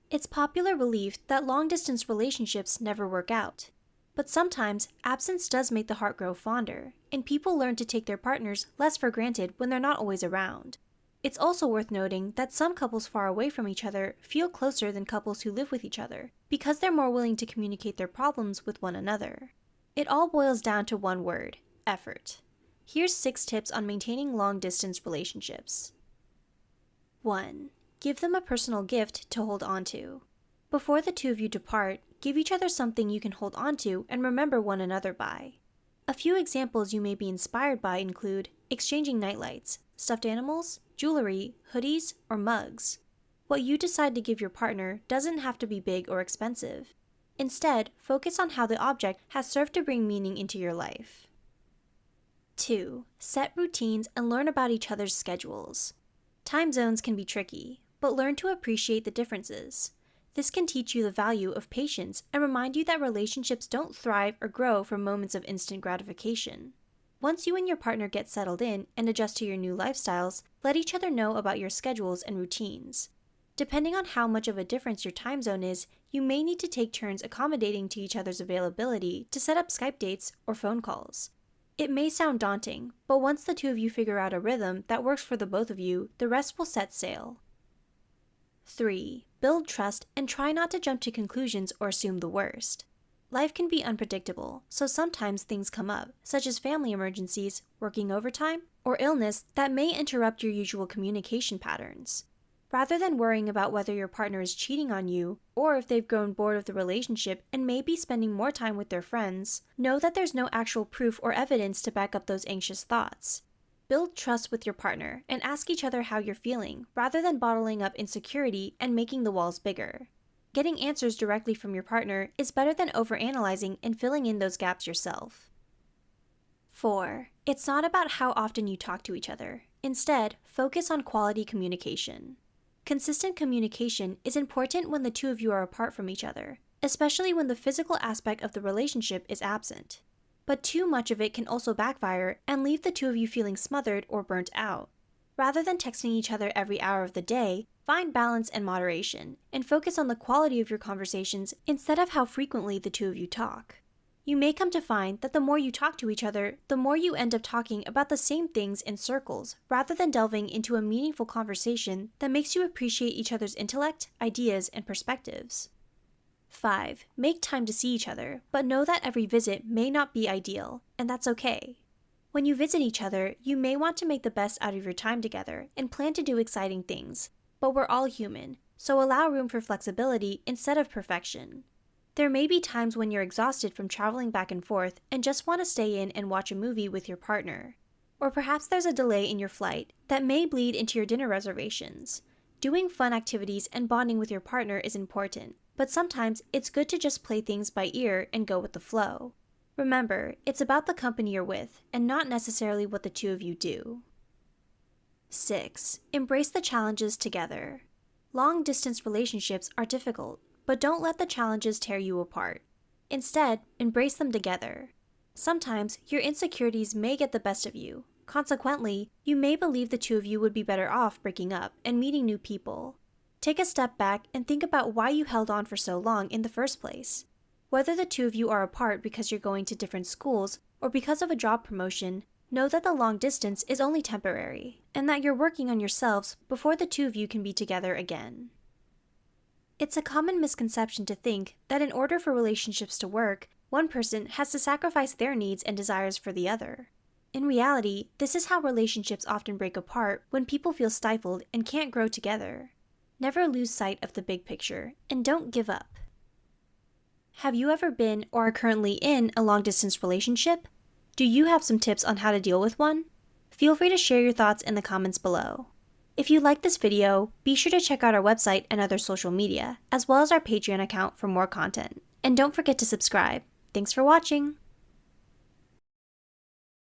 It's popular belief that long-distance relationships never work out. But sometimes, absence does make the heart grow fonder, and people learn to take their partners less for granted when they're not always around. It's also worth noting that some couples far away from each other feel closer than couples who live with each other, because they're more willing to communicate their problems with one another. It all boils down to one word: effort. Here's 6 tips on maintaining long-distance relationships. 1. Give them a personal gift to hold on to. Before the two of you depart, give each other something you can hold on to and remember one another by. A few examples you may be inspired by include exchanging nightlights, stuffed animals, jewelry, hoodies, or mugs. What you decide to give your partner doesn't have to be big or expensive. Instead, focus on how the object has served to bring meaning into your life. 2. Set routines and learn about each other's schedules. Time zones can be tricky, but learn to appreciate the differences. This can teach you the value of patience and remind you that relationships don't thrive or grow from moments of instant gratification. Once you and your partner get settled in and adjust to your new lifestyles, let each other know about your schedules and routines. Depending on how much of a difference your time zone is, you may need to take turns accommodating to each other's availability to set up Skype dates or phone calls. It may sound daunting, but once the two of you figure out a rhythm that works for the both of you, the rest will set sail. 3. Build trust and try not to jump to conclusions or assume the worst. Life can be unpredictable, so sometimes things come up, such as family emergencies, working overtime, or illness that may interrupt your usual communication patterns. Rather than worrying about whether your partner is cheating on you, or if they've grown bored of the relationship and may be spending more time with their friends, know that there's no actual proof or evidence to back up those anxious thoughts. Build trust with your partner and ask each other how you're feeling, rather than bottling up insecurity and making the walls bigger. Getting answers directly from your partner is better than overanalyzing and filling in those gaps yourself. 4. It's not about how often you talk to each other. Instead, focus on quality communication. Consistent communication is important when the two of you are apart from each other, especially when the physical aspect of the relationship is absent. But too much of it can also backfire and leave the two of you feeling smothered or burnt out. Rather than texting each other every hour of the day, find balance and moderation, and focus on the quality of your conversations instead of how frequently the two of you talk. You may come to find that the more you talk to each other, the more you end up talking about the same things in circles, rather than delving into a meaningful conversation that makes you appreciate each other's intellect, ideas, and perspectives. 5. Make time to see each other, but know that every visit may not be ideal, and that's okay. When you visit each other, you may want to make the best out of your time together and plan to do exciting things, but we're all human, so allow room for flexibility instead of perfection. There may be times when you're exhausted from traveling back and forth and just want to stay in and watch a movie with your partner. Or perhaps there's a delay in your flight that may bleed into your dinner reservations. Doing fun activities and bonding with your partner is important, but sometimes it's good to just play things by ear and go with the flow. Remember, it's about the company you're with and not necessarily what the two of you do. 6. Embrace the challenges together. Long-distance relationships are difficult, but don't let the challenges tear you apart. Instead, embrace them together. Sometimes, your insecurities may get the best of you. Consequently, you may believe the two of you would be better off breaking up and meeting new people. Take a step back and think about why you held on for so long in the first place. Whether the two of you are apart because you're going to different schools or because of a job promotion, know that the long distance is only temporary, and that you're working on yourselves before the two of you can be together again. It's a common misconception to think that in order for relationships to work, one person has to sacrifice their needs and desires for the other. In reality, this is how relationships often break apart when people feel stifled and can't grow together. Never lose sight of the big picture, and don't give up. Have you ever been or are currently in a long-distance relationship? Do you have some tips on how to deal with one? Feel free to share your thoughts in the comments below. If you like this video, be sure to check out our website and other social media, as well as our Patreon account for more content. And don't forget to subscribe. Thanks for watching!